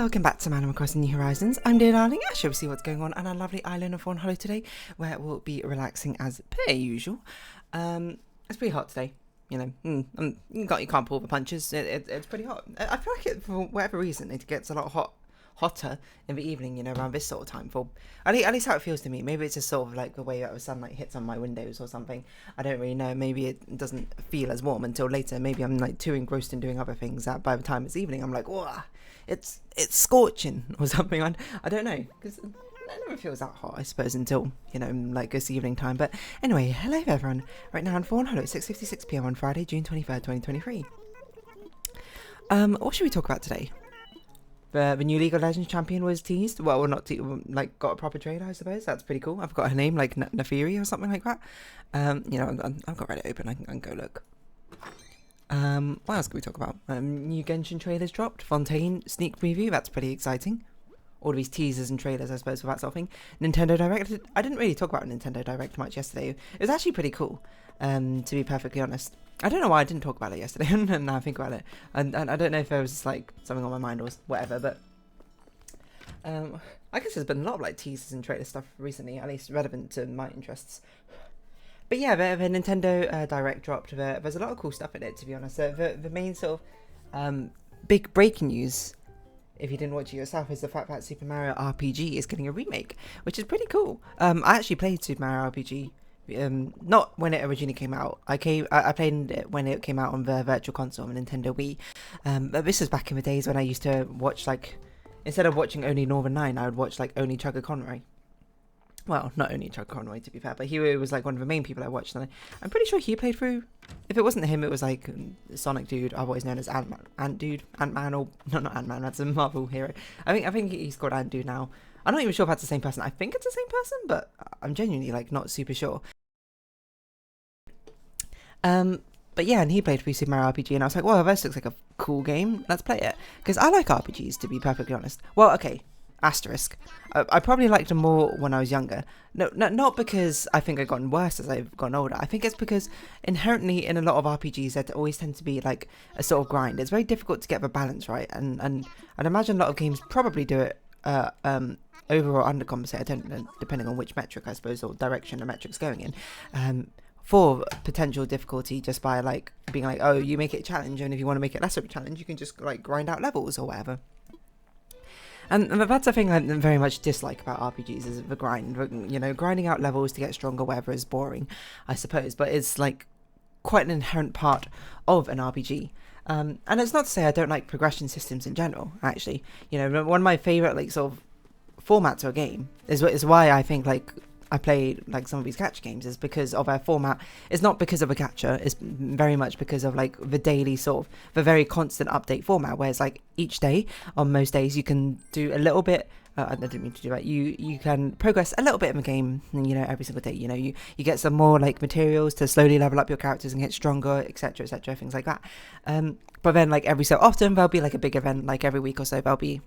Welcome back to Animal Crossing New Horizons. I'm dear darling. I shall see what's going on on our lovely island of Fawnhollow today, where we'll be relaxing as per usual. It's pretty hot today. You know, you can't pull the punches. It's pretty hot. I feel like it, for whatever reason, it gets a lot hotter in the evening, you know, around this sort of time. For at least how it feels to me. Maybe it's just sort of like the way that the sunlight hits on my windows or something. I don't really know. Maybe it doesn't feel as warm until later. Maybe I'm like too engrossed in doing other things that by the time it's evening, I'm like, whoa, it's scorching or something. I don't know, because it never feels that hot, I suppose, until, you know, like this evening time. But anyway, hello everyone. Right now on Fawnhollow, 6:56 p.m. on Friday, June 23rd, 2023. What should we talk about today? The new League of Legends champion was teased. Well, not like got a proper trailer, I suppose. That's pretty cool. I forgot her name, like Nefiri or something like that. You know, I've got Reddit open. I can go look. What else can we talk about? New Genshin trailers dropped. Fontaine sneak preview. That's pretty exciting. All these teasers and trailers, I suppose, for that sort of thing. Nintendo Direct. I didn't really talk about Nintendo Direct much yesterday. It was actually pretty cool, to be perfectly honest. I don't know why I didn't talk about it yesterday, and now I think about it. And I don't know if there was just, like, something on my mind or whatever, but I guess there's been a lot of, like, teasers and trailer stuff recently, at least relevant to my interests. But yeah, the Nintendo Direct dropped. There's a lot of cool stuff in it, to be honest. The main sort of big breaking news, if you didn't watch it yourself, is the fact that Super Mario RPG is getting a remake, which is pretty cool. I actually played Super Mario RPG, not when it originally came out. I played it when it came out on the Virtual Console on Nintendo Wii. But this was back in the days when I used to watch, like, instead of watching only Northern 9, I would watch, like, only Chugga Conroy. Well, not only Chugga Conroy, to be fair, but he was, like, one of the main people I watched, and I'm pretty sure he played through. If it wasn't him, it was, like, Sonic Dude, otherwise known as Ant-Man, or not Ant-Man, that's a Marvel hero. I think he's called Ant Dude now. I'm not even sure if that's the same person. I think it's the same person, but I'm genuinely, like, not super sure. But yeah, and he played through Super Mario RPG, and I was like, well, this looks like a cool game. Let's play it. Because I like RPGs, to be perfectly honest. Well, okay. Asterisk. I probably liked them more when I was younger. No, not because I think I've gotten worse as I've gotten older. I think it's because inherently in a lot of RPGs there always tend to be like a sort of grind. It's very difficult to get the balance right, and I'd imagine a lot of games probably do it over or undercompensate. I don't know, depending on which metric, I suppose, or direction the metric's going in. For potential difficulty, just by like being like, oh, you make it a challenge, and if you want to make it less of a challenge, you can just like grind out levels or whatever. And that's the thing I very much dislike about RPGs, is the grind. You know, grinding out levels to get stronger, whatever, is boring, I suppose. But it's like quite an inherent part of an RPG. And it's not to say I don't like progression systems in general, actually. You know, one of my favourite like sort of formats of a game is why I think like I play like some of these gacha games, is because of our format. It's not because of a gacha, it's very much because of like the daily sort of the very constant update format, where it's like each day, on most days, you can do a little bit. I didn't mean to do that. You can progress a little bit in the game, you know, every single day. You know, you get some more like materials to slowly level up your characters and get stronger, etc., things like that. But then like every so often there'll be like a big event, like every week or so there'll be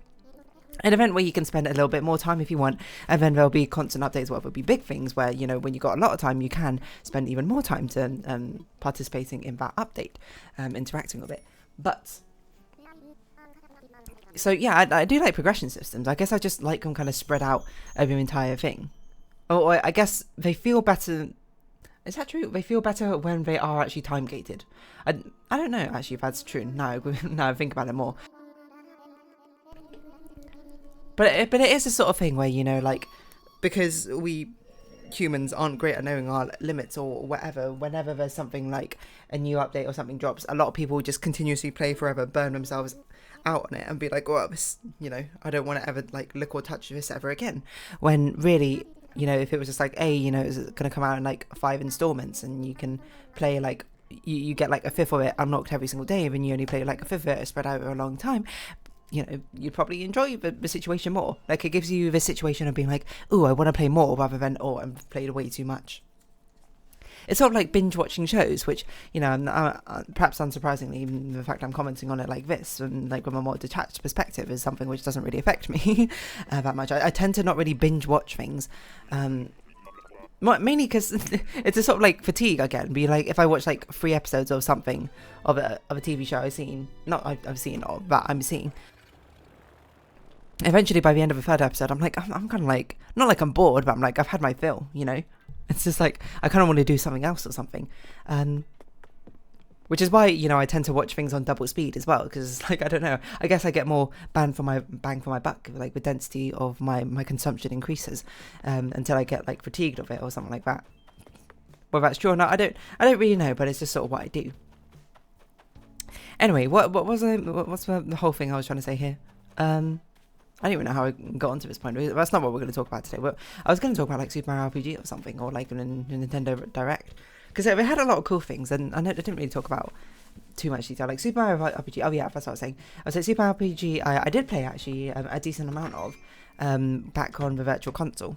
an event where you can spend a little bit more time if you want, and then there'll be constant updates. Well, there'll be big things where, you know, when you got a lot of time, you can spend even more time to participating in that update, interacting with it. But so yeah, I do like progression systems. I guess I just like them kind of spread out over the entire thing. Or I guess they feel better. Is that true? They feel better when they are actually time gated. I don't know actually if that's true. Now I think about it more. But it is a sort of thing where, you know, like, because we humans aren't great at knowing our limits or whatever, whenever there's something like a new update or something drops, a lot of people just continuously play forever, burn themselves out on it and be like, well, this, you know, I don't want to ever like look or touch this ever again. When really, you know, if it was just like, hey, you know, it's going to come out in like 5 installments and you can play like, you get like a fifth of it unlocked every single day, and then you only play like a fifth of it spread out over a long time, you know, you'd probably enjoy the situation more. Like, it gives you the situation of being like, ooh, I want to play more, rather than, oh, I've played way too much. It's sort of like binge watching shows, which, you know, perhaps unsurprisingly, even the fact I'm commenting on it like this, and like from a more detached perspective, is something which doesn't really affect me that much. I tend to not really binge watch things, mainly because it's a sort of like fatigue I get. Be like, if I watch like 3 episodes of something of a TV show I've seen, not I've seen, or that I'm seeing, eventually by the end of the third episode, I'm like, I'm kind of like, not like I'm bored, but I'm like, I've had my fill, you know? It's just like, I kind of want to do something else or something. Which is why, you know, I tend to watch things on double speed as well, because, like, I don't know, I guess I get more bang for my buck, like the density of my consumption increases, until I get like fatigued of it or something like that. Whether that's true or not, I don't really know, but it's just sort of what I do. Anyway, what's the whole thing I was trying to say here? I don't even know how I got onto this point. That's not what we're going to talk about today. But I was going to talk about like Super Mario RPG or something, or like a Nintendo Direct, because they had a lot of cool things, and I didn't really talk about too much detail. Like Super Mario RPG. Oh yeah, that's what I was saying. I was like Super Mario RPG. I did play actually a decent amount of back on the Virtual Console.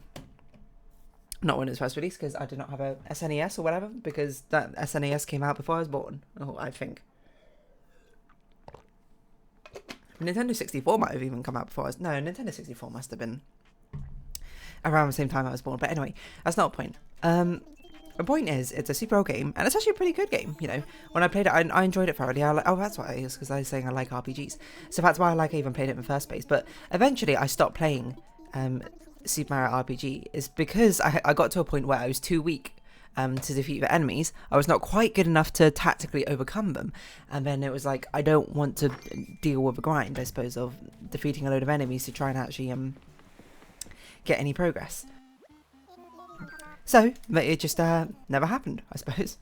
Not when it was first released, because I did not have a SNES or whatever, because that SNES came out before I was born. Oh, I think. Nintendo 64 might have even come out before I was... No, Nintendo 64 must have been around the same time I was born. But anyway, that's not a point. The point is, it's a super old game, and it's actually a pretty good game, you know. When I played it, I enjoyed it thoroughly. Oh, that's why it is, because I was saying I like RPGs. So that's why I even played it in the first place. But eventually, I stopped playing Super Mario RPG, is because I got to a point where I was too weak to defeat the enemies. I was not quite good enough to tactically overcome them, and then it was like, I don't want to deal with the grind, I suppose, of defeating a load of enemies to try and actually get any progress. So it just never happened, I suppose.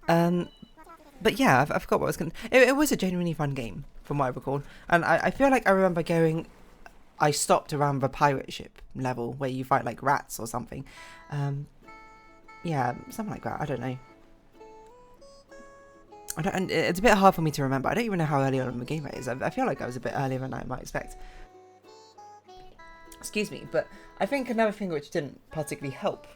But yeah, I forgot what I was going to... It was a genuinely fun game, from what I recall. And I feel like I remember going... I stopped around the pirate ship level, where you fight, like, rats or something. Yeah, something like that. I don't know. And it's a bit hard for me to remember. I don't even know how early on in the game it is. I feel like I was a bit earlier than I might expect. Excuse me, but I think another thing which didn't particularly help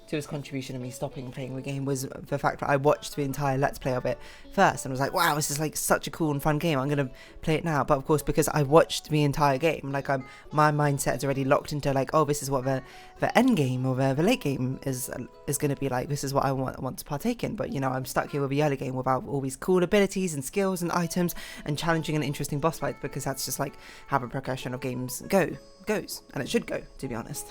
to his contribution of me stopping playing the game was the fact that I watched the entire Let's Play of it first and was like, wow, this is like such a cool and fun game, I'm going to play it now. But of course, because I watched the entire game, like my mindset is already locked into like, oh, this is what the end game or the late game is going to be like, this is what I want to partake in. But you know, I'm stuck here with the early game without all these cool abilities and skills and items and challenging and interesting boss fights, because that's just like how the progression of games goes, and it should go, to be honest.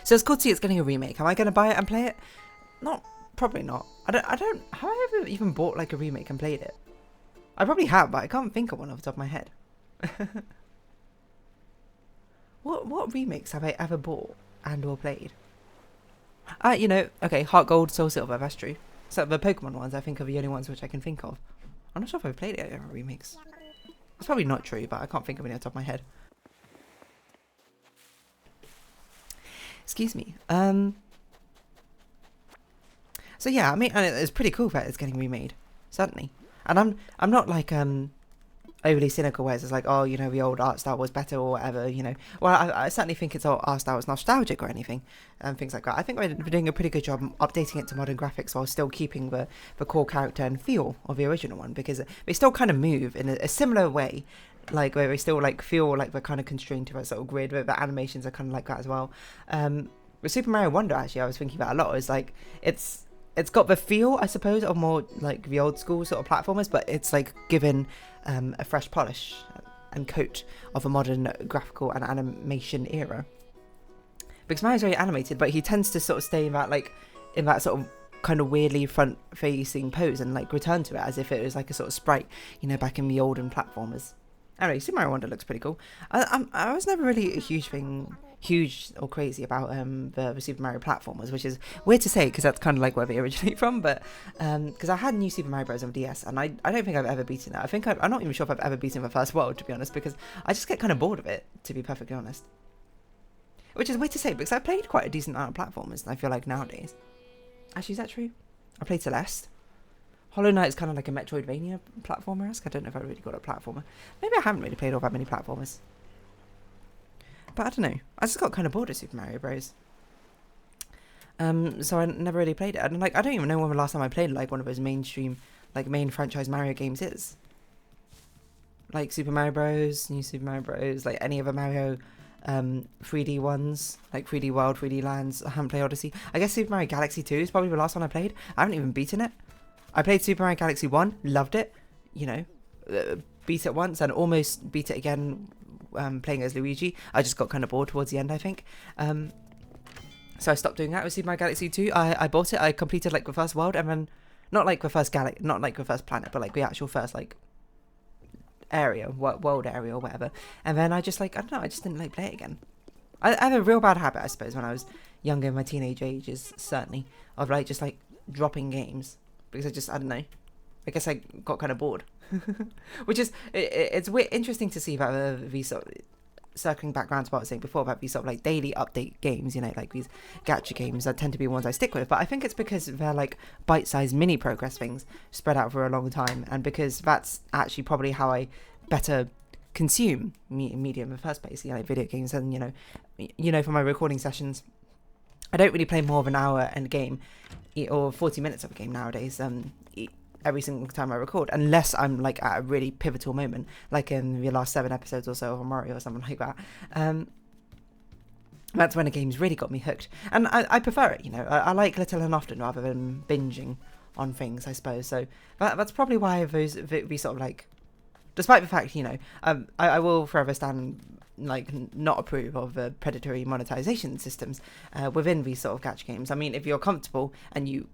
So it's cool to see it's getting a remake. Am I going to buy it and play it? Probably not. I don't. Have I ever even bought like a remake and played it? I probably have, but I can't think of one off the top of my head. What remakes have I ever bought and or played? You know, okay, Heart Gold, Soul Silver, that's true. So the Pokemon ones, I think, are the only ones which I can think of. I'm not sure if I've played it in remakes. That's probably not true, but I can't think of any off the top of my head. Excuse me. So yeah, I mean, and it's pretty cool that it's getting remade, certainly. And I'm not like overly cynical, where it's like, oh, you know, the old art style was better or whatever, you know. Well, I certainly think its old art style is nostalgic or anything, and things like that. I think we're doing a pretty good job updating it to modern graphics while still keeping the core character and feel of the original one, because they still kind of move in a similar way, like where they still like feel like they're kind of constrained to a sort of grid, where the animations are kind of like that as well. With Super Mario Wonder, actually, I was thinking about a lot. It's like it's got the feel, I suppose, of more like the old school sort of platformers, but it's like given a fresh polish and coat of a modern graphical and animation era. Because Mario's very animated, but he tends to sort of stay in that sort of kind of weirdly front-facing pose and like return to it as if it was like a sort of sprite, you know, back in the olden platformers. Anyway, Super Mario Wonder looks pretty cool. I was never really a huge or crazy about the Super Mario platformers, which is weird to say because that's kind of like where they originate from, but because I had New Super Mario Bros. On DS, and I don't think I've ever beaten it. I'm not even sure if I've ever beaten the first world, to be honest, because I just get kind of bored of it, to be perfectly honest. Which is weird to say, because I played quite a decent amount of platformers, and I feel like nowadays. Actually, is that true? I played Celeste. Hollow Knight is kind of like a Metroidvania platformer-esque. I don't know if I really got a platformer. Maybe I haven't really played all that many platformers. But I don't know. I just got kind of bored of Super Mario Bros. So I never really played it. And like, I don't even know when the last time I played like one of those mainstream, like main franchise Mario games is. Like Super Mario Bros, New Super Mario Bros, like any other Mario 3D ones, like 3D World, 3D Lands. I haven't played Odyssey. I guess Super Mario Galaxy 2 is probably the last one I played. I haven't even beaten it. I played Super Mario Galaxy 1, loved it, you know, beat it once and almost beat it again playing as Luigi. I just got kind of bored towards the end, I think. So I stopped doing that with Super Mario Galaxy 2. I bought it, I completed like the first world, and then not like the first not like the first planet, but like the actual first like area, world area or whatever. And then I just like, I don't know, I just didn't like play it again. I have a real bad habit, I suppose, when I was younger in my teenage ages, certainly, of like just like dropping games because I don't know, I guess I got kind of bored. Which is, it's interesting to see about these sort of, circling back around to what I was saying before about these sort of like daily update games, you know, like these gacha games that tend to be ones I stick with. But I think it's because they're like bite-sized mini progress things spread out for a long time, and because that's actually probably how I better consume media in the first place, you know, like video games. And you know, for my recording sessions, I don't really play more of an hour in a game or 40 minutes of a game nowadays. Every single time I record, unless I'm like at a really pivotal moment, like in the last 7 episodes or so of Mario or something like that. That's when a game's really got me hooked, and I prefer it. You know, I like little and often rather than binging on things, I suppose. So that's probably why these sort of like, despite the fact, you know, I will forever stand like not approve of predatory monetization systems within these sort of gacha games. I mean, if you're comfortable and you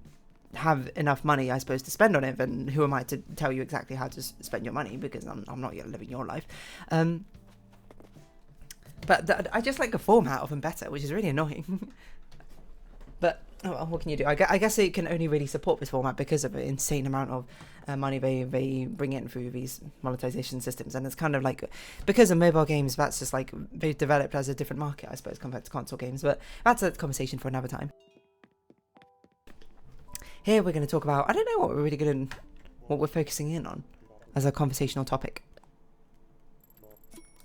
have enough money, I suppose, to spend on it, then who am I to tell you exactly how to spend your money, because I'm not yet living your life. But I just like the format of them better, which is really annoying. But what can you do? I guess it can only really support this format because of the insane amount of money they bring in through these monetization systems. And it's kind of like, because of mobile games, that's just like they've developed as a different market, I suppose, compared to console games. But that's a conversation for another time. Here we're going to talk about, I don't know what we're focusing in on as a conversational topic.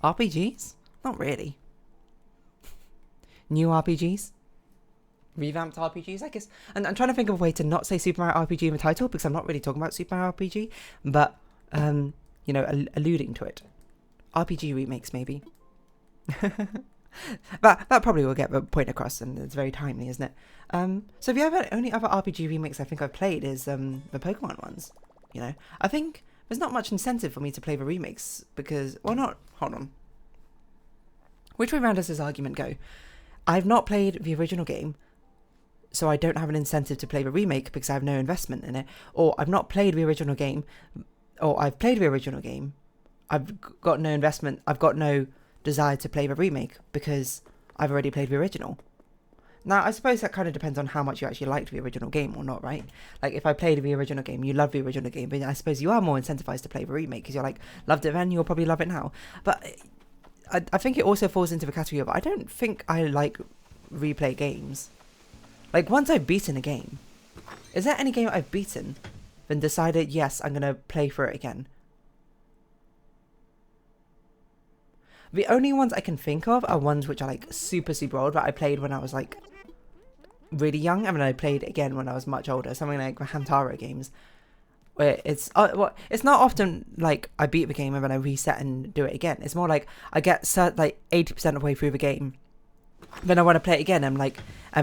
RPGs? Not really. New RPGs? Revamped RPGs, I guess. And I'm trying to think of a way to not say Super Mario RPG in the title, because I'm not really talking about Super Mario RPG, but, you know, alluding to it. RPG remakes, maybe. That probably will get the point across, and it's very timely, isn't it? So the only other RPG remakes I think I've played is the Pokemon ones. You know, I think there's not much incentive for me to play the remakes because, well, not. Hold on. Which way round does this argument go? I've not played the original game, so I don't have an incentive to play the remake because I have no investment in it. Or I've not played the original game, or I've played the original game, I've got no investment, I've got no desire to play the remake because I've already played the original. Now, I suppose that kind of depends on how much you actually liked the original game or not, right? Like, if I played the original game, you love the original game, but I suppose you are more incentivized to play the remake because you're like, loved it then, you'll probably love it now. But I think it also falls into the category of, I don't think I like replay games. Like, once I've beaten a game, is there any game I've beaten then decided, yes, I'm going to play for it again? The only ones I can think of are ones which are like super, super old, that I played when I was like really young, and then I played again when I was much older. Something like the Hamtaro games, where it's it's not often like I beat the game and then I reset and do it again. It's more like I get like 80% of the way through the game, then I want to play it again. And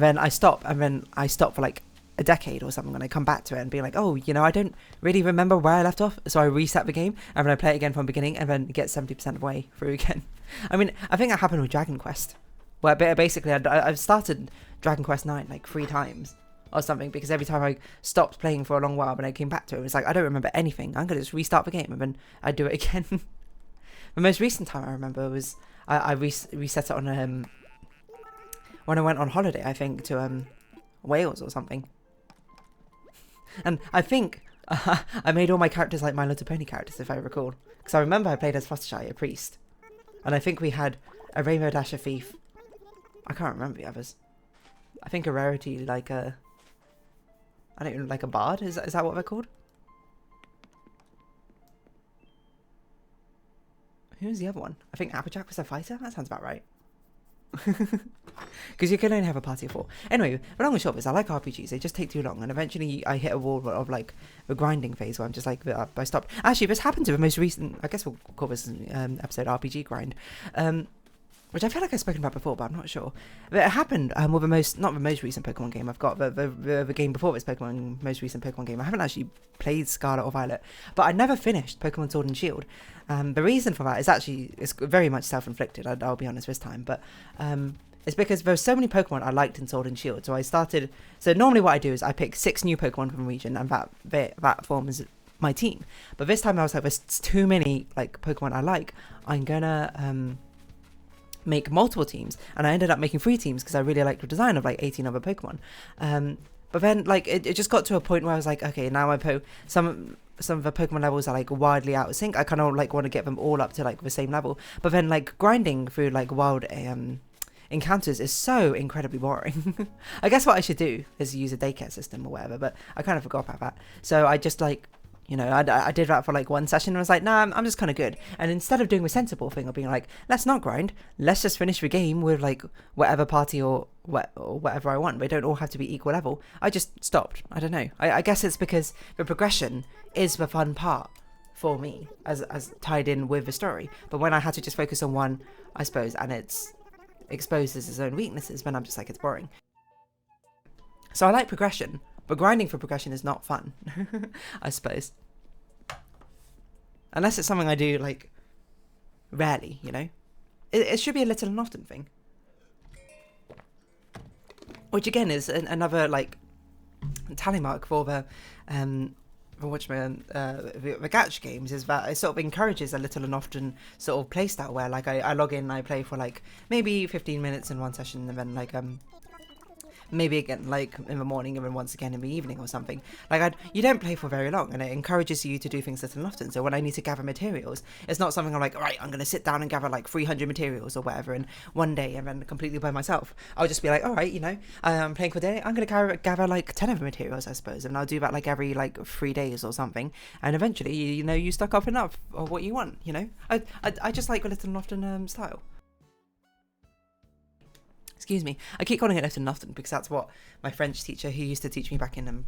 then I stop, and then I stop for like a decade or something, and I come back to it and be like, oh, you know, I don't really remember where I left off, so I reset the game and then I play it again from the beginning, and then get 70% of the way through again. I mean, I think that happened with Dragon Quest, where basically I've started Dragon Quest 9 like 3 times or something, because every time I stopped playing for a long while, but I came back to it, it was like, I don't remember anything, I'm gonna just restart the game, and then I do it again. The most recent time I remember was I reset it on when I went on holiday, I think, to Wales or something. And I think I made all my characters like My Little Pony characters, if I recall. Because I remember I played as Fluttershy, a priest. And I think we had a Rainbow Dash, a thief. I can't remember the others. I think a Rarity, like a... I don't know, like a bard? Is that what they're called? Who's the other one? I think Applejack was a fighter? That sounds about right. Because you can only have a party of 4. Anyway, the long and short is I like RPGs. They just take too long, and eventually I hit a wall of like the grinding phase where I'm just like, I stopped. Actually, this happened to the most recent, I guess we'll call this episode RPG grind. which I feel like I've spoken about before, but I'm not sure. But it happened with not the most recent Pokemon game I've got, the game before this most recent Pokemon game. I haven't actually played Scarlet or Violet, but I never finished Pokemon Sword and Shield. The reason for that is actually, it's very much self-inflicted, I'll be honest this time, but it's because there were so many Pokemon I liked in Sword and Shield, so normally what I do is I pick 6 new Pokemon from the region, and that forms my team. But this time I was like, there's too many like Pokemon I like, I'm gonna make multiple teams, and I ended up making 3 teams because I really liked the design of like 18 other Pokemon. But then like it just got to a point where I was like, okay, now some of the Pokemon levels are like wildly out of sync. I kind of like want to get them all up to like the same level, but then like grinding through like wild encounters is so incredibly boring. I guess what I should do is use a daycare system or whatever, but I kind of forgot about that. So I just like, you know, I did that for like 1 session and I was like, nah, I'm just kind of good. And instead of doing the sensible thing of being like, let's not grind, let's just finish the game with like whatever party or whatever I want. They don't all have to be equal level. I just stopped. I don't know. I guess it's because the progression is the fun part for me as tied in with the story. But when I had to just focus on one, I suppose, and it's exposed as its own weaknesses, then I'm just like, it's boring. So I like progression, but grinding for progression is not fun, I suppose. Unless it's something I do, like, rarely, you know? It should be a little and often thing. Which, again, is another, like, tally mark for the gacha games, is that it sort of encourages a little and often sort of playstyle where, like, I log in and I play for, like, maybe 15 minutes in one session, and then, like, maybe again like in the morning and then once again in the evening or something. Like you don't play for very long, and it encourages you to do things little and often. So when I need to gather materials, it's not something I'm like, all right, I'm going to sit down and gather like 300 materials or whatever in one day and then completely by myself. I'll just be like, all right, you know, I'm playing for a day, I'm going to gather like 10 of the materials, I suppose, and I'll do that like every like 3 days or something, and eventually you know you stock up enough of what you want, you know. I just like a little and often style. Excuse me. I keep calling it little and often because that's what my French teacher, who used to teach me back in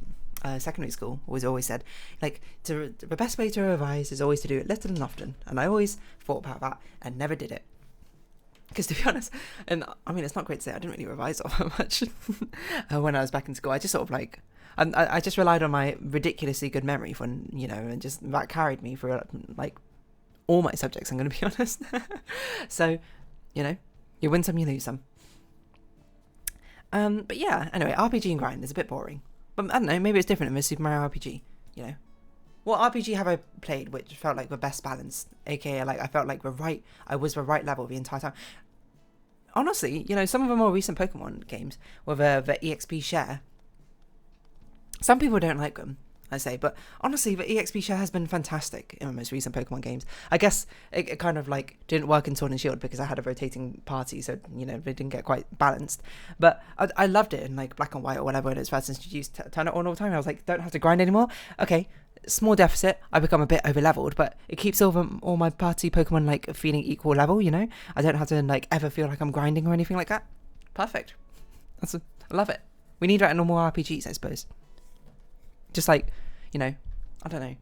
secondary school, always said. Like, the best way to revise is always to do it little and often. And I always thought about that and never did it. Because to be honest, and I mean, it's not great to say, I didn't really revise all that much when I was back in school. I just sort of like, I just relied on my ridiculously good memory when, you know, and just that carried me through like all my subjects, I'm going to be honest. So, you know, you win some, you lose some. But yeah, anyway, RPG and grind is a bit boring. But I don't know, maybe it's different in the Super Mario RPG, you know. What RPG have I played which felt like the best balance? AKA, like, I felt like I was the right level the entire time. Honestly, you know, some of the more recent Pokemon games with the EXP share, some people don't like them, I say, but honestly, the EXP share has been fantastic in the most recent Pokemon games. I guess it kind of like didn't work in Sword and Shield because I had a rotating party, so, you know, they didn't get quite balanced. But I loved it in like Black and White or whatever when it was first introduced. Turn it on all the time. I was like, don't have to grind anymore. Okay, small deficit. I become a bit over leveled, but it keeps all my party Pokemon like feeling equal level. You know, I don't have to like ever feel like I'm grinding or anything like that. Perfect. I love it. We need that in normal RPGs, I suppose. Just like, you know, I don't know.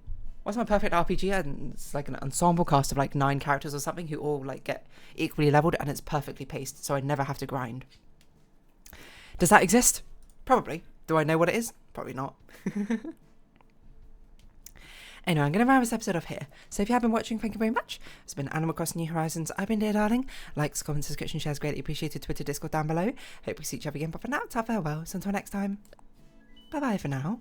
What's my perfect RPG? And it's like an ensemble cast of like 9 characters or something who all like get equally leveled, and it's perfectly paced, so I never have to grind. Does that exist? Probably. Do I know what it is? Probably not. Anyway, I'm going to round this episode off here. So if you have been watching, thank you very much. It's been Animal Crossing New Horizons. I've been Dear Darling. Likes, comments, subscription, shares, greatly appreciated. Twitter, Discord down below. Hope we see each other again. But for now, ta farewell. So until next time, bye-bye for now.